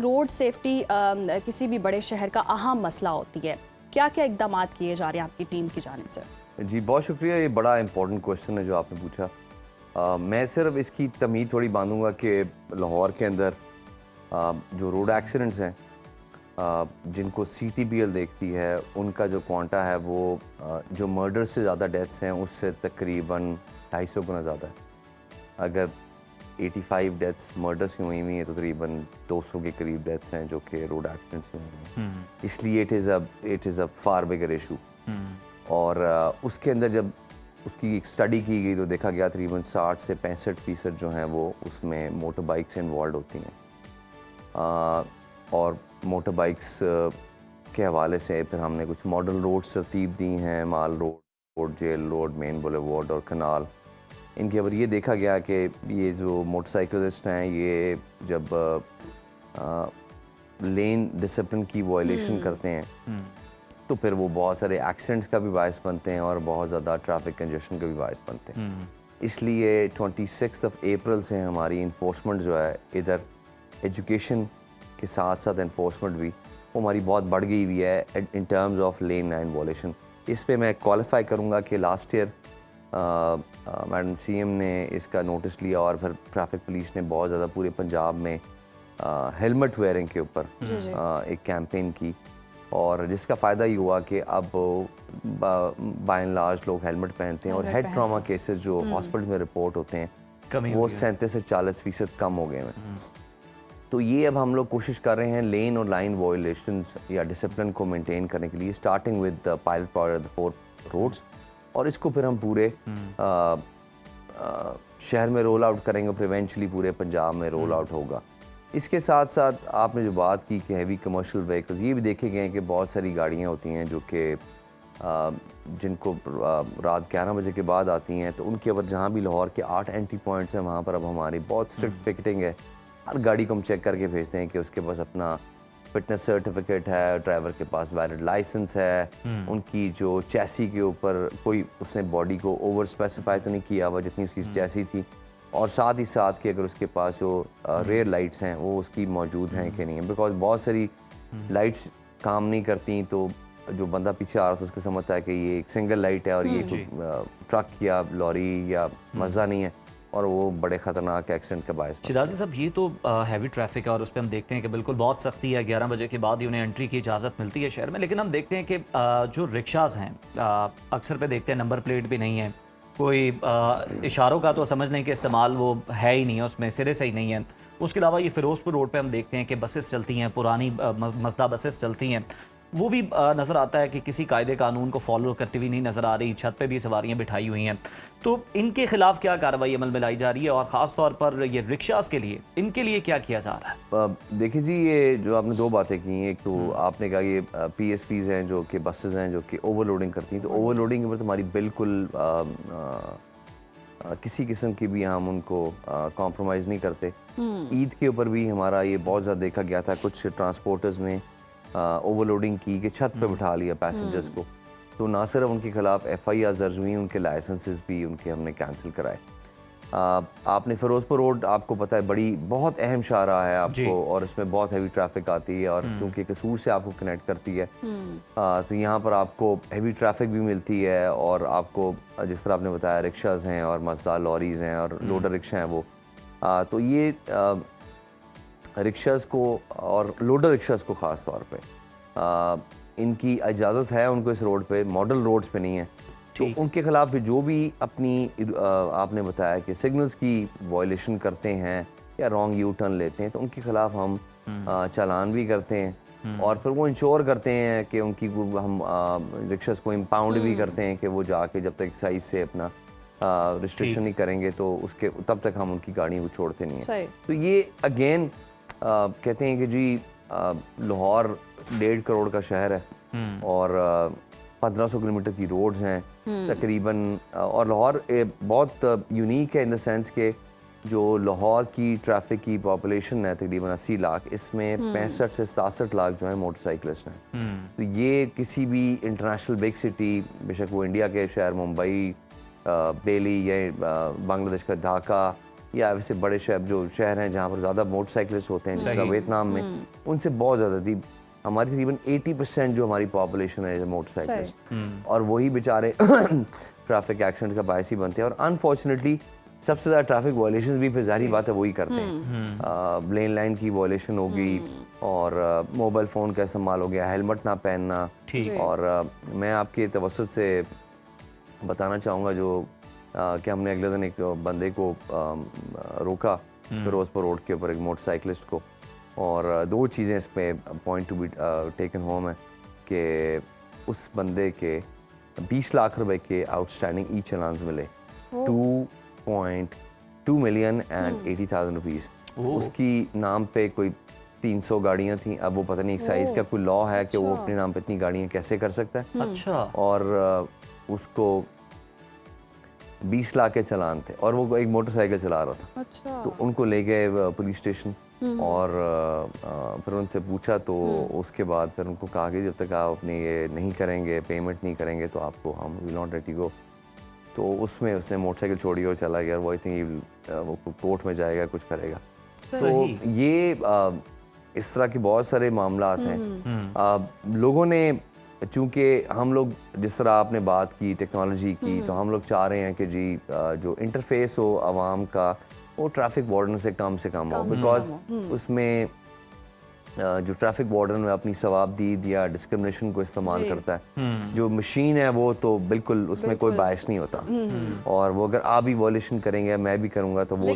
Road safety किसी भी बड़े शहर का अहम मसला होती है, क्या क्या इकदाम किए जा रहे हैं आपकी टीम की जानिब से? जी बहुत शुक्रिया, ये बड़ा इंपॉर्टेंट क्वेश्चन है जो आपने पूछा। मैं सिर्फ इसकी तमीज़ थोड़ी बांधूंगा कि लाहौर के अंदर जो रोड एक्सीडेंट्स हैं जिनको CTBL देखती है, उनका जो क्वांटा है वो जो मर्डर से ज़्यादा डेथ्स हैं उससे तकरीबन 250 गुना ज़्यादा है। अगर 85 डेथ्स मर्डर्स की हुई हैं तो तकरीबन 200 के करीब डेथ्स हैं जो कि रोड एक्सीडेंट्स में हुई हैं। इसलिए it is a far bigger issue. और उसके अंदर जब उसकी एक स्टडी की गई तो देखा गया तकरीबन 60 से 65% जो हैं वो उसमें मोटर बाइक्स इन्वॉल्व होती हैं। और मोटर बाइक्स के हवाले से फिर हमने कुछ मॉडल रोड्स तरतीब दी हैं, mall road, jail road, main boulevard और कनाल। इनके ऊपर ये देखा गया कि ये जो मोटरसाइकिलिस्ट हैं ये जब लेन डिसिप्लिन की वायलेशन करते हैं तो फिर वो बहुत सारे एक्सीडेंट्स का भी बायस बनते हैं और बहुत ज़्यादा ट्रैफिक कंजेशन का भी बायस बनते हैं। इसलिए 26 अप्रैल से हमारी इन्फोर्समेंट जो है इधर एजुकेशन के साथ साथ इन्फोर्समेंट भी वो हमारी बहुत बढ़ गई हुई है in terms of lane line वॉलेशन। इस पे मैं क्वालिफाई करूँगा कि लास्ट ईयर मैडम CM ने इसका नोटिस लिया और फिर ट्रैफिक पुलिस ने बहुत ज़्यादा पूरे पंजाब में हेलमेट वेयरिंग के ऊपर एक कैंपेन की और जिसका फ़ायदा ये हुआ कि अब बाय एंड लार्ज लोग हेलमेट पहनते हैं और हेड ट्रॉमा केसेस जो हॉस्पिटल में रिपोर्ट होते हैं वो 37 से 40% कम हो गए हैं। तो ये अब हम लोग कोशिश कर रहे हैं लेन और लाइन वायलेशंस या डिसिप्लिन को मेंटेन करने के लिए, starting with the pilot project 4 roads, और इसको फिर हम पूरे शहर में रोल आउट करेंगे, फिर इवेंचुअली पूरे पंजाब में रोल आउट होगा। इसके साथ साथ आपने जो बात की कि हैवी कमर्शियल व्हीकल्स, ये भी देखे गए हैं कि बहुत सारी गाड़ियाँ होती हैं जो कि जिनको रात 11 बजे के बाद आती हैं, तो उनके ऊपर जहाँ भी लाहौर के 8 एंट्री पॉइंट्स हैं वहाँ पर अब हमारी बहुत स्ट्रिक्ट पिकेटिंग है। हर गाड़ी को हम चेक करके भेजते हैं कि उसके पास अपना फिटनेस सर्टिफिकेट है, ड्राइवर के पास वैलिड लाइसेंस है, उनकी जो चैसी के ऊपर कोई उसने बॉडी को ओवर स्पेसिफाई तो नहीं किया हुआ जितनी उसकी चैसी थी, और साथ ही साथ कि अगर उसके पास जो रेयर लाइट्स हैं वो उसकी मौजूद हैं कि नहीं है। बिकॉज बहुत सारी लाइट्स काम नहीं करती तो जो बंदा पीछे आ रहा था उसको समझता है कि ये एक सिंगल लाइट है और ये ट्रक या लॉरी या मज़ा नहीं है, और वो बड़े ख़तरनाक एक्सीडेंट का बायस। शिराजी साहब, ये तो हैवी ट्रैफिक है और उस पर हम देखते हैं कि बिल्कुल बहुत सख्ती है, 11 बजे के बाद ही उन्हें एंट्री की इजाज़त मिलती है शहर में। लेकिन हम देखते हैं कि जो रिक्शाज़ हैं अक्सर पे देखते हैं नंबर प्लेट भी नहीं है, कोई इशारों का तो समझ नहीं कि इस्तेमाल वो है ही नहीं है, उसमें सिरे से ही नहीं है। उसके अलावा ये फिरोज़पुर रोड पे हम देखते हैं कि बसेस चलती हैं, पुरानी मज़दा बसेस चलती हैं, वो भी नज़र आता है कि किसी कायदे कानून को फॉलो करती हुई नहीं नज़र आ रही। छत पे भी सवारियां बिठाई हुई हैं, तो इनके खिलाफ क्या कार्रवाई अमल में लाई जा रही है और ख़ास तौर पर ये रिक्शास के लिए, इनके लिए क्या किया जा रहा है? देखिए जी, ये जो आपने दो बातें की, एक तो आपने कहा ये PSPs हैं जो कि बसेस हैं जो कि ओवरलोडिंग करती हैं, तो ओवरलोडिंग के ऊपर तो हमारी बिल्कुल किसी किस्म की भी हम उनको कॉम्प्रोमाइज़ नहीं करते। ईद के ऊपर भी हमारा ये बहुत ज़्यादा देखा गया था, कुछ ट्रांसपोर्टर्स ने ओवरलोडिंग की कि छत पे बिठा लिया पैसेंजर्स को, तो ना सिर्फ उनके खिलाफ FIR दर्ज हुई, उनके लाइसेंसेस भी उनके हमने कैंसिल कराए। आपने फिरोजपुर रोड, आपको पता है बड़ी बहुत अहम शाहराह है आपको, और इसमें बहुत हैवी ट्रैफिक आती है और चूँकि कसूर से आपको कनेक्ट करती है, तो यहाँ पर आपको हैवी ट्रैफिक भी मिलती है और आपको जिस तरह आपने बताया रिक्शाज़ हैं और मज़दा लॉरीज़ हैं और लोडर रिक्शा हैं वो, तो ये रिक्शाज़ को और लोडर रिक्शाज़ को ख़ास तौर पे इनकी इजाज़त है उनको इस रोड पे, मॉडल रोड्स पे नहीं है, तो उनके ख़िलाफ़ जो भी अपनी आपने बताया कि सिग्नल्स की वायलेशन करते हैं या रॉन्ग यू टर्न लेते हैं, तो उनके ख़िलाफ़ हम चालान भी करते हैं और फिर वो इंश्योर करते हैं कि उनकी हम रिक्शाज़ को इम्पाउंड भी करते हैं कि वो जाके जब तक साइज से अपना रिस्ट्रिक्शन नहीं करेंगे तो उसके तब तक हम उनकी गाड़ियों को छोड़ते नहीं हैं। तो ये अगेन कहते हैं कि जी लाहौर 1.5 करोड़ का शहर है और 1500 किलोमीटर की रोड्स हैं तकरीबन, और लाहौर बहुत यूनिक है इन द सेंस के जो लाहौर की ट्रैफिक की पॉपुलेशन है तकरीबन 80 लाख, इसमें 65 से 67 लाख जो है मोटरसाइकिलिस्ट हैं। तो ये किसी भी इंटरनेशनल बिग सिटी, बेशक वो इंडिया के शहर मुंबई, दिल्ली या बांग्लादेश का ढाका या वैसे बड़े शहर हैं जहाँ पर ज़्यादा मोटरसाइकिलिस्ट होते हैं, जैसे वियतनाम में, उनसे बहुत ज़्यादा थी। हमारी तकरीबन 80% जो हमारी पॉपुलेशन है मोटरसाइकिलिस्ट, और वही बेचारे ट्रैफिक एक्सीडेंट का बायस ही बनते हैं। और अनफॉर्चुनेटली सबसे ज़्यादा ट्रैफिक वायलेशन भी फिर जारी बात है वही करते हैं। लेन लाइन की वायलेशन हो गई, और मोबाइल फ़ोन का इस्तेमाल हो गया, हेलमेट ना पहनना। और मैं आपके तवज्जुह से बताना चाहूँगा कि हमने अगले दिन एक बंदे को रोका फिरोजपुर रोड के ऊपर, एक मोटरसाइकिलिस्ट को, और दो चीज़ें इसमें point to be taken home है कि उस बंदे के 20 लाख रुपए के आउटस्टैंडिंग ई चलान्स मिले, 2.2 मिलियन एंड 80,000 रुपीज़। उसकी नाम पे कोई 300 गाड़ियाँ थी। अब वो पता नहीं एक साइज़ का कोई लॉ है कि वो अपने नाम पे इतनी गाड़ियाँ कैसे कर सकता है। अच्छा। और उसको 20 लाख के चलान थे, और वो एक मोटरसाइकिल चला रहा था। अच्छा। तो उनको ले गए पुलिस स्टेशन, और फिर उनसे पूछा, तो उसके बाद फिर उनको कहा कि जब तक आप अपने ये नहीं करेंगे, पेमेंट नहीं करेंगे, तो आपको हम will not let you go. तो उसमें उसने मोटरसाइकिल छोड़ी और चला गया, और वो आई थिंक वो कोर्ट में जाएगा, कुछ करेगा। तो ये इस तरह के बहुत सारे मामलात हैं। लोगों ने, चूँकि हम लोग जिस तरह आपने बात की टेक्नोलॉजी की, तो हम लोग चाह रहे हैं कि जी जो इंटरफेस हो आवाम का, वो ट्रैफिक वार्डन से कम हो, बिकॉज उसमें जो ट्रैफिक वार्डन है अपनी सवाबदीद या डिस्क्रिमिनेशन को इस्तेमाल करता है। जो मशीन है वो तो बिल्कुल उसमें कोई बायस नहीं होता, और वो अगर आप भी वॉल्यूशन करेंगे, मैं भी करूँगा, तो वो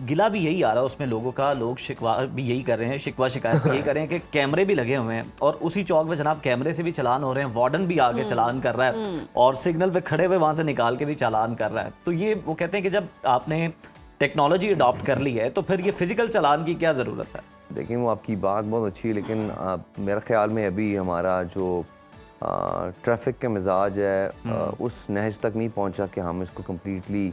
गिला भी यही आ रहा है उसमें लोगों का। लोग शिकवा भी यही कर रहे हैं, शिकायत यही कर रहे हैं कि कैमरे भी लगे हुए हैं, और उसी चौक में जनाब कैमरे से भी चालान हो रहे हैं, वार्डन भी आगे चालान कर रहा है, और सिग्नल पे खड़े हुए वहां से निकाल के भी चालान कर रहा है। तो ये वो कहते हैं कि जब आपने टेक्नोलॉजी अडॉप्ट कर ली है, तो फिर ये फिजिकल चालान की क्या ज़रूरत है? देखिए, वो आपकी बात बहुत अच्छी है, लेकिन मेरे ख्याल में अभी हमारा जो ट्रैफिक का मिजाज है उस नहज तक नहीं पहुंचा कि हम इसको कम्प्लीटली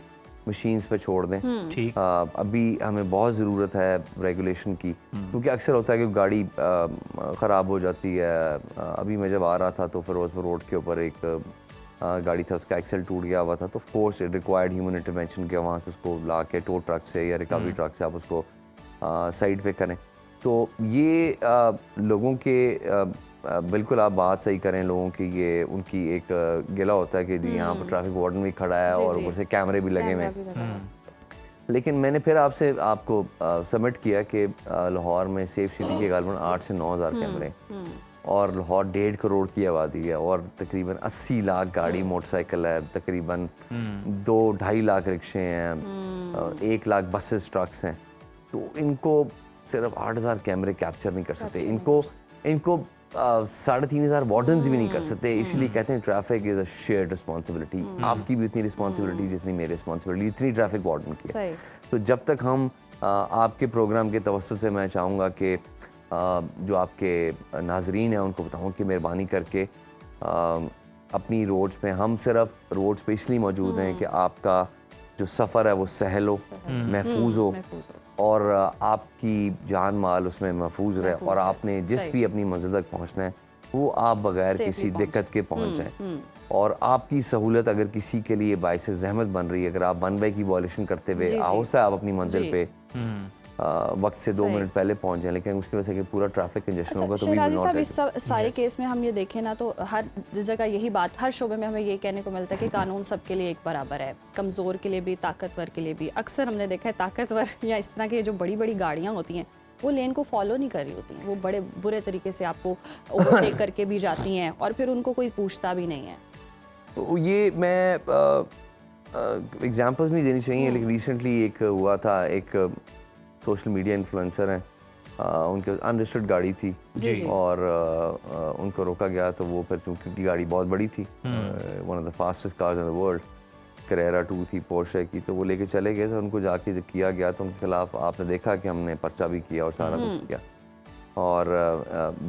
मशीन्स पे छोड़ दें। ठीक। अभी हमें बहुत ज़रूरत है रेगुलेशन की, क्योंकि अक्सर होता है कि गाड़ी ख़राब हो जाती है। अभी मैं जब आ रहा था तो फिरोजपुर रोड के ऊपर एक गाड़ी था, उसका एक्सेल टूट गया हुआ था, तो of course it required human intervention के वहाँ से उसको ला के टो ट्रक से या रिकवरी ट्रक से आप उसको साइड पे करें। तो ये लोगों के बिल्कुल आप बात सही करें, लोगों की ये उनकी एक गिला होता है कि जी यहाँ पर ट्रैफिक वार्डन भी खड़ा है और ऊपर से कैमरे भी लगे हुए हैं। लेकिन मैंने फिर आपको सबमिट किया कि लाहौर में सेफ सिटी के गालबन 8 से 9 हज़ार कैमरे, और लाहौर 1.5 करोड़ की आबादी है, और तकरीबन 80 लाख गाड़ी मोटरसाइकिल है, तकरीबन 2-2.5 लाख रिक्शे हैं, 1 लाख बसेस ट्रक्स हैं। तो इनको सिर्फ 8,000 कैमरे कैप्चर नहीं कर सकते, इनको 3,500 वार्डन्स भी नहीं कर सकते। इसलिए कहते हैं traffic is a shared responsibility. आपकी भी उतनी रिस्पॉन्सिबिलिटी जितनी मेरी रिस्पॉन्सिबिलिटी, इतनी ट्रैफिक वार्डन की है। तो जब तक हम आपके प्रोग्राम के तवज्जुह से मैं चाहूँगा कि जो आपके नाजरीन हैं उनको बताऊँ कि मेहरबानी करके अपनी रोड्स पे, हम सिर्फ रोड्स पे इसलिए मौजूद हैं कि आपका जो सफ़र है वो सहल हो, महफूज हो, और आपकी जान माल उसमें महफूज रहे, और आपने जिस भी अपनी मंजिल तक पहुंचना है वो आप बगैर किसी दिक्कत के पहुंच जाएं। और आपकी सहूलत अगर किसी के लिए बाइस जहमत बन रही है, अगर आप 1 वे की वॉल्यूशन करते हुए आओ से आप अपनी मंजिल पे वक्त से 2 मिनट पहले पहुंच जाए, लेकिन उसकी वजह से पूरा ट्रैफिक कंजेशन होगा। तो शहराजी साहब, इस सारे केस में हम ये देखें ना, तो हर जगह यही बात, हर शोबे में हमें ये कहने को मिलता है कि कानून सबके लिए एक बराबर है, कमज़ोर के लिए भी, ताकतवर के लिए भी। अक्सर हमने देखा है ताकतवर या इस तरह की जो बड़ी बड़ी गाड़ियाँ होती हैं वो लेन को फॉलो नहीं कर रही होती हैं, वो बड़े बुरे तरीके से आपको ओवरटेक करके भी जाती हैं, और फिर उनको कोई पूछता भी नहीं है। तो ये मैं एग्जांपल्स नहीं देनी चाहिए, लेकिन रिसेंटली एक हुआ था, एक सोशल मीडिया इन्फ्लुएंसर हैं, उनके अनरजिस्टर्ड गाड़ी थी और उनको रोका गया, तो वो फिर चूँकि उनकी गाड़ी बहुत बड़ी थी, one of the fastest cars in the world, Karera 2 थी पोर्शे की, तो वो लेके चले गए थे। उनको जाके जब किया गया तो उनके खिलाफ आपने देखा कि हमने पर्चा भी किया और सारा कुछ किया, और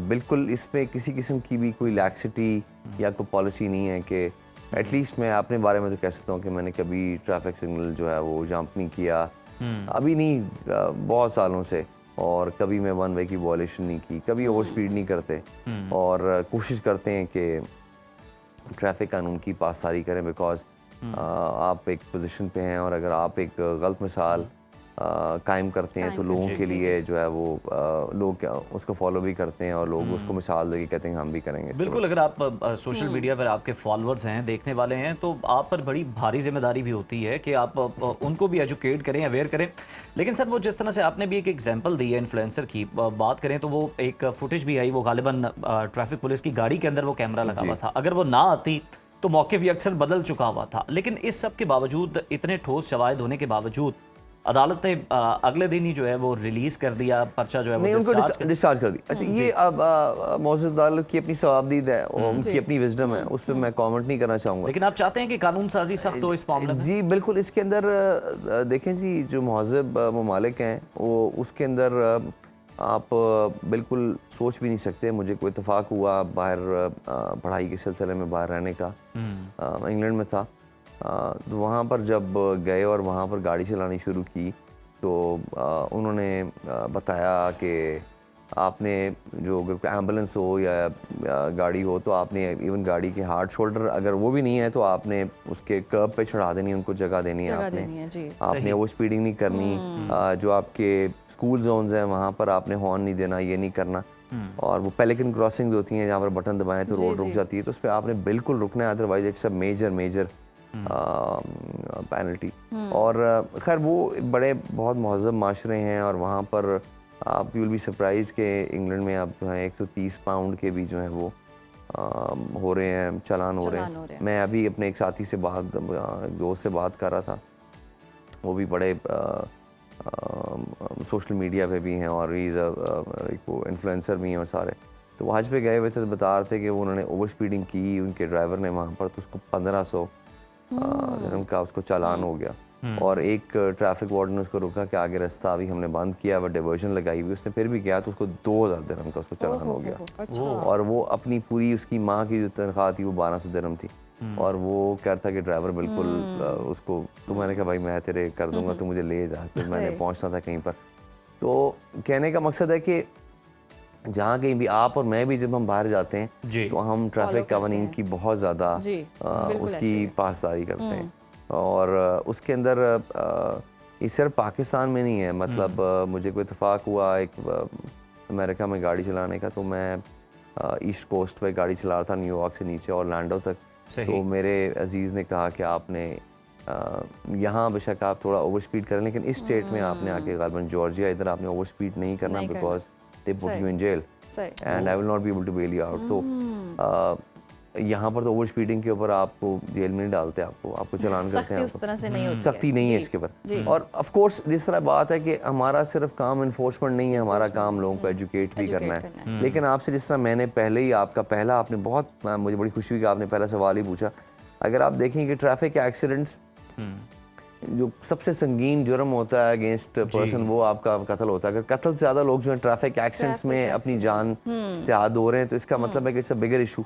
बिल्कुल इसमें किसी किस्म की भी कोई लैक्सिटी या कोई पॉलिसी नहीं है कि एटलीस्ट मैं अपने बारे में तो कह सकता हूँ कि मैंने कभी ट्रैफिक सिग्नल जो है वो जंप नहीं किया, अभी नहीं, बहुत सालों से, और कभी मैं 1 वे की वॉल्यूशन नहीं की, कभी ओवर स्पीड नहीं करते, और कोशिश करते हैं कि ट्रैफिक कानून की पासदारी करें, बिकॉज आप एक पोजीशन पे हैं और अगर आप एक गलत मिसाल कायम करते हैं तो लोगों के लिए जो है वो लोग क्या उसको फॉलो भी करते हैं और लोग उसको मिसाल देके कहते हैं हम भी करेंगे। बिल्कुल, अगर आप सोशल मीडिया पर आपके फॉलोअर्स हैं, देखने वाले हैं, तो आप पर बड़ी भारी जिम्मेदारी भी होती है कि आप उनको भी एजुकेट करें, अवेयर करें। लेकिन सर वो जिस तरह से आपने भी एक एग्जांपल दी है इन्फ्लुएंसर की बात करें, तो वो एक फुटेज भी आई, वो गालिबन ट्रैफिक पुलिस की गाड़ी के अंदर वो कैमरा लगा हुआ था। अगर वो ना आती तो मौके भी अक्सर बदल चुका हुआ था। लेकिन इस सब के बावजूद, इतने ठोस शवाहिद होने के बावजूद, अदालत ने अगले दिन ही जो है वो रिलीज कर दिया, पर्चा जो है नहीं, वो उनको डिस्चार्ज कर दी। अच्छा, ये अब मौजूद अदालत की अपनी सवाबदीद है, उनकी अपनी विजडम है, उस पर मैं कमेंट नहीं करना चाहूँगा। लेकिन आप चाहते हैं कि कानून साजी सख्त हो इस मामले में? जी बिल्कुल। इसके अंदर देखें जी, जो महज़ब ममालिक हैं वो उसके अंदर आप बिल्कुल सोच भी नहीं सकते। मुझे कोई इत्तेफाक हुआ बाहर पढ़ाई के सिलसिले में बाहर रहने का, इंग्लैंड में था, तो वहाँ पर जब गए और वहाँ पर गाड़ी चलानी शुरू की तो उन्होंने बताया कि आपने जो एम्बुलेंस हो या गाड़ी हो तो आपने इवन गाड़ी के हार्ड शोल्डर अगर वो भी नहीं है तो आपने उसके कर्ब पे चढ़ा देनी, उनको जगह देनी है, आपने ओवर स्पीडिंग नहीं करनी, जो आपके स्कूल जोन्स हैं वहाँ पर आपने हॉर्न नहीं देना, ये नहीं करना। और वो पेलिकन क्रॉसिंग होती हैं जहाँ पर बटन दबाएं तो रोड रुक जाती है, तो उस पर आपने बिल्कुल रुकना है, otherwise it's a major penalty. और खैर वो बड़े बहुत महज़ब माशरे हैं और वहाँ पर आप यू विल बी सरप्राइज के इंग्लैंड में आप जो है 130 पाउंड के भी जो है वो हो रहे हैं, चालान हो रहे हैं। मैं अभी अपने एक साथी से दोस्त से बात कर रहा था, वो भी बड़े सोशल मीडिया पे भी हैं और वो इन्फ्लुएंसर भी हैं और सारे, तो वो हज पे गए हुए थे, तो बता रहे थे कि वो उन्होंने ओवर स्पीडिंग की उनके ड्राइवर ने वहाँ पर, तो उसको 1500 दिरहम का उसको चालान हो गया। और एक ट्रैफिक वार्डन ने उसको रोका कि आगे रास्ता अभी हमने बंद किया, वह डाइवर्जन लगाई हुई, उसने फिर भी किया तो उसको 2000 दिरहम का उसको चालान हो गया। अच्छा। और वो अपनी पूरी उसकी माँ की जो तनख्वाह थी वो 1200 दिरहम थी, और वो कह रहा था कि ड्राइवर बिल्कुल उसको, तो मैंने कहा भाई मैं तेरे कर दूंगा, तो मुझे ले जा, फिर मैंने पहुंचना था कहीं पर। तो कहने का मकसद है कि जहाँ कहीं भी आप और मैं भी जब हम बाहर जाते हैं तो हम ट्रैफिक कवानीन की बहुत ज़्यादा उसकी पासदारी करते हैं। और उसके अंदर ये सिर्फ पाकिस्तान में नहीं है, मतलब मुझे कोई इत्तेफाक हुआ एक अमेरिका में गाड़ी चलाने का, तो मैं ईस्ट कोस्ट पे गाड़ी चला रहा था न्यूयॉर्क से नीचे ऑरलैंडो तक। तो मेरे अजीज़ ने कहा कि आपने यहाँ बेशक आप थोड़ा ओवर स्पीड करें, लेकिन इस स्टेट में आपने आके गालिबन जॉर्जिया इधर आपने ओवर स्पीड नहीं करना, because they put you in jail and I will not be able to bail you out। तो यहाँ पर तो ओवर स्पीडिंग के ऊपर आपको जेल में नहीं डालते, आपको चालान करते हैं, उस तरह से नहीं होती, सख्ती नहीं है इसके ऊपर। और ऑफ कोर्स जिस तरह बात है कि हमारा सिर्फ काम इन्फोर्समेंट नहीं है, हमारा काम लोगों को एजुकेट भी करना है। लेकिन आपसे जिस तरह मैंने पहले ही आपने बहुत, मुझे बड़ी खुशी हुई कि आपने पहला सवाल ही पूछा। अगर आप देखें कि ट्रैफिक एक्सीडेंट्स जो सबसे संगीन जुर्म होता है अगेंस्ट पर्सन, वो आपका कत्ल होता है। अगर कत्ल से ज़्यादा लोग जो है ट्रैफिक एक्सीडेंट्स में अपनी जान से हाथ धो रहे हैं, तो इसका मतलब है कि इट्स अ बिगर इशू,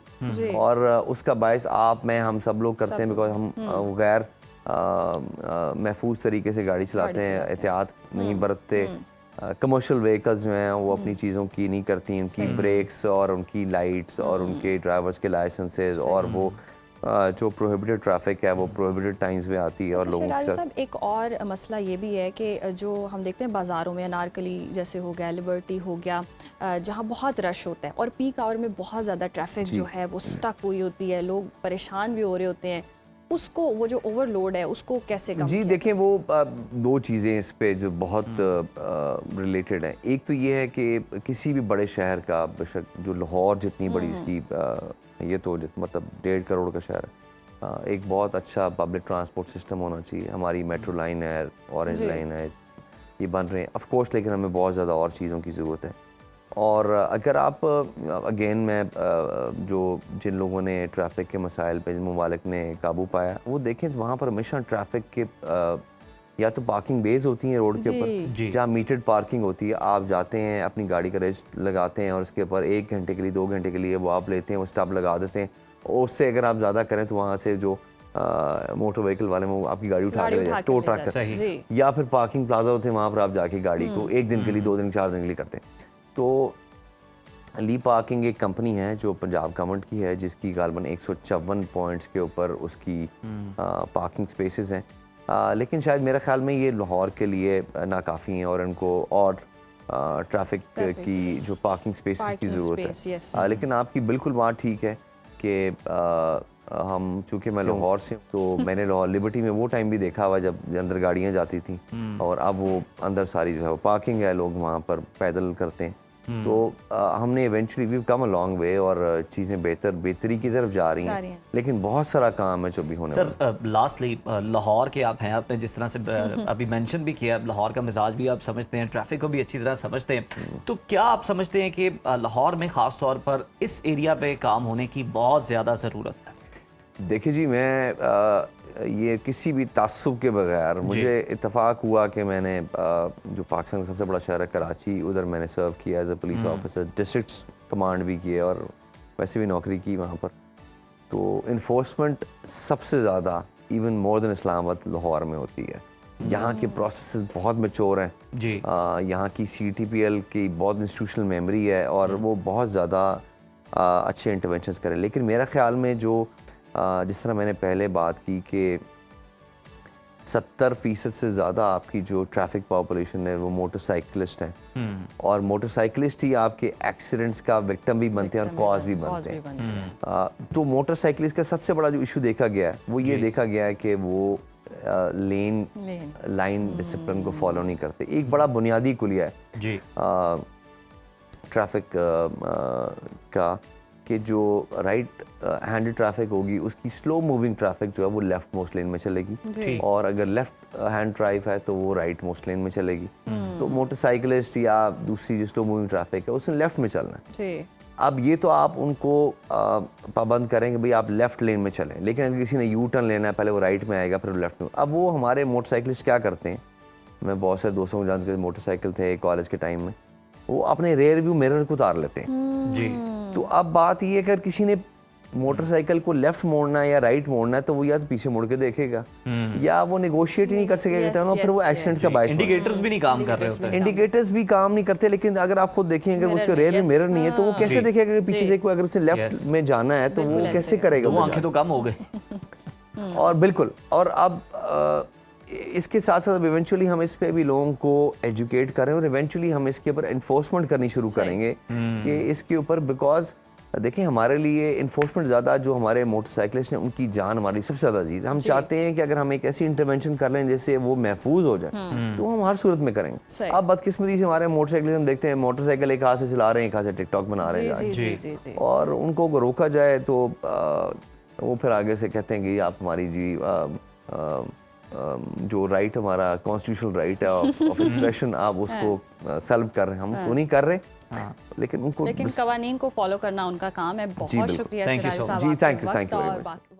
और उसका बायस आप मैं हम सब लोग करते हैं, बिकॉज हम गैर महफूज तरीके से गाड़ी चलाते हैं, एहतियात नहीं बरतते। कमर्शियल व्हीकल्स जो हैं वो अपनी चीज़ों की नहीं करती, उनकी ब्रेक्स और उनकी लाइट्स और उनके ड्राइवर्स के लाइसेंसेस और वो जो प्रोहिबिटेड ट्रैफिक है वो प्रोहिबिटेड टाइम्स में आती है। और लोगों के साथ एक और मसला ये भी है कि जो हम देखते हैं बाज़ारों में, अनारकली जैसे हो गया, लिबर्टी हो गया, जहाँ बहुत रश होता है और पीक आवर में बहुत ज़्यादा ट्रैफिक जो है वो स्टक हुई होती है, लोग परेशान भी हो रहे होते हैं, उसको वो जो ओवरलोड है उसको कैसे कम जी देखें, वो दो चीज़ें इस पे जो बहुत रिलेटेड हैं। एक तो ये है कि किसी भी बड़े शहर का, बेशक जो लाहौर जितनी बड़ी इसकी ये तो मतलब 1.5 करोड़ का शहर है, एक बहुत अच्छा पब्लिक ट्रांसपोर्ट सिस्टम होना चाहिए। हमारी मेट्रो लाइन है, ऑरेंज लाइन है, ये बन रहे हैं ऑफ कोर्स, लेकिन हमें बहुत ज़्यादा और चीज़ों की ज़रूरत है। और अगर आप अगेन मैं जिन लोगों ने ट्रैफिक के मसाइल पे जिन ममालिक ने काबू पाया, वो देखें तो वहाँ पर हमेशा ट्रैफिक के या तो पार्किंग बेज होती हैं रोड के ऊपर, जहाँ मीटर्ड पार्किंग होती है। आप जाते हैं, अपनी गाड़ी का रजिस्टर लगाते हैं और उसके ऊपर 1 घंटे के लिए 2 घंटे के लिए वो आप लेते हैं, वो स्टॉप लगा देते हैं। और उससे अगर आप ज़्यादा करें तो वहाँ से जो मोटर व्हीकल वाले वो आपकी गाड़ी उठा के ले जाते, टो ट्रक कर, या फिर पार्किंग प्लाजा होते हैं, वहाँ पर आप जाके गाड़ी को 1 दिन के लिए, 2 दिन, 4 दिन के लिए करते हैं। तो ली पार्किंग एक कंपनी है जो पंजाब गवर्नमेंट की है, जिसकी गालबन 154 पॉइंट्स के ऊपर उसकी पार्किंग स्पेसेस हैं। लेकिन शायद मेरे ख्याल में ये लाहौर के लिए नाकाफ़ी हैं और इनको और ट्रैफिक की जो पार्किंग स्पेसेस की Parking ज़रूरत space, है। yes. लेकिन आपकी बिल्कुल बात ठीक है कि हम चूँकि मैं लाहौर से हूँ, तो मैंने लाहौर लिबर्टी में वो टाइम भी देखा हुआ जब अंदर गाड़ियाँ जाती थी, और अब वो अंदर सारी जो है वो पार्किंग है, लोग वहाँ पर पैदल करते हैं। तो हमने eventually we come a long way और चीज़ें बेहतरी की तरफ जा रही हैं, लेकिन बहुत सारा काम है जो भी होने वाला है। सर लास्टली लाहौर के आप हैं, आपने जिस तरह से अभी मेंशन भी किया, लाहौर का मिजाज भी आप समझते हैं, ट्रैफिक को भी अच्छी तरह समझते हैं, तो क्या आप समझते हैं कि लाहौर में ख़ास तौर पर इस एरिया पे काम होने की बहुत ज़्यादा ज़रूरत है? देखिए जी, मैं ये किसी भी तासुब के बगैर, मुझे इत्तेफाक हुआ कि मैंने जो पाकिस्तान का सबसे बड़ा शहर है कराची, उधर मैंने सर्व किया as a police officer, district command भी किए और वैसे भी नौकरी की वहाँ पर। तो इन्फोर्समेंट सबसे ज़्यादा even more than Islamabad Lahore में होती है। यहाँ के प्रोसेस बहुत मैच्योर हैं जी। यहाँ की CTPL की बहुत इंस्टीट्यूशनल मेमोरी है और वो बहुत ज़्यादा अच्छे इंटरवेंशंस करें। लेकिन मेरा ख्याल में जो जिस तरह मैंने पहले बात की कि 70% से ज़्यादा आपकी जो ट्रैफिक पॉपुलेशन है वो मोटरसाइकिलिस्ट हैं, और मोटरसाइकिलिस्ट ही आपके एक्सीडेंट्स का विक्टिम भी बनते हैं और कॉज भी बनते हैं। तो मोटरसाइकिलिस्ट का सबसे बड़ा जो इशू देखा गया है वो ये देखा गया है कि वो लाइन डिसिप्लिन को फॉलो नहीं करते। एक बड़ा बुनियादी कुलिया है जी ट्रैफिक का कि जो राइट हैंडेड ट्रैफिक होगी उसकी स्लो मूविंग ट्रैफिक जो है वो लेफ्ट मोस्ट लेन में चलेगी, और अगर लेफ्ट हैंड ड्राइव है तो वो राइट मोस्ट लेन में चलेगी। तो मोटरसाइकिलिस्ट या दूसरी जो स्लो मूविंग ट्रैफिक है उसने लेफ्ट में चलना है। अब ये तो आप उनको पाबंद करेंगे भाई आप लेफ्ट लेन में चलें, लेकिन अगर किसी ने यू टर्न लेना है पहले वो राइट में आएगा फिर लेफ्ट में। अब वो हमारे मोटरसाइकिलिस्ट क्या करते हैं, मैं बहुत सारे दोस्तों को जानते मोटरसाइकिल थे कॉलेज के टाइम में, वो अपने रेयर व्यू मिरर को उतार लेते हैं जी। तो अब बात ये अगर किसी ने मोटरसाइकिल को लेफ्ट मोड़ना है या राइट मोड़ना है तो वो या तो पीछे मुड़ के देखेगा या वो नेगोशिएट ही नहीं कर सकेगा टर्न ऑफ, फिर वो एक्सीडेंट का बायस। इंडिकेटर्स भी नहीं काम कर रहे होते हैं। इंडिकेटर्स भी काम नहीं करते, लेकिन अगर आप खुद देखें अगर उसके रेयर में मिरर नहीं है तो वो कैसे देखेगा कि पीछे देखो, अगर उसे लेफ्ट में जाना है तो वो कैसे करेगा? वो आंखें तो कम हो गई। और बिल्कुल, और अब इसके साथ साथ इवेंचुअली हम इस पे भी लोगों को एजुकेट करें और इवेंचुअली हम इसके ऊपर इन्फोर्समेंट करनी शुरू करेंगे कि इसके ऊपर, बिकॉज देखिए हमारे लिए इन्फोर्समेंट ज़्यादा, जो हमारे मोटरसाइकिलिस्ट हैं उनकी जान हमारी सबसे ज़्यादा अजीज। हम चाहते हैं कि अगर हम एक ऐसी इंटरवेंशन कर लें जिससे वो महफूज हो जाए तो हम हर सूरत में करेंगे। अब बदकिस्मती से हमारे मोटरसाइकिल हम देखते हैं मोटरसाइकिल एक हाथ से चला रहे हैं, एक हाथ से टिकटॉक बना रहे हैं, और उनको रोका जाए तो वो फिर आगे से कहते हैं कि आप हमारी जी जो राइट हमारा कॉन्स्टिट्यूशनल राइट है ऑफ एक्सप्रेशन आप उसको सल्व कर रहे हैं, हम तो नहीं कर रहे। लेकिन उनको कवानीन को फॉलो करना उनका काम है। बहुत शुक्रिया थैंक यू सो मच। जी, थैंक यू वेरी मच।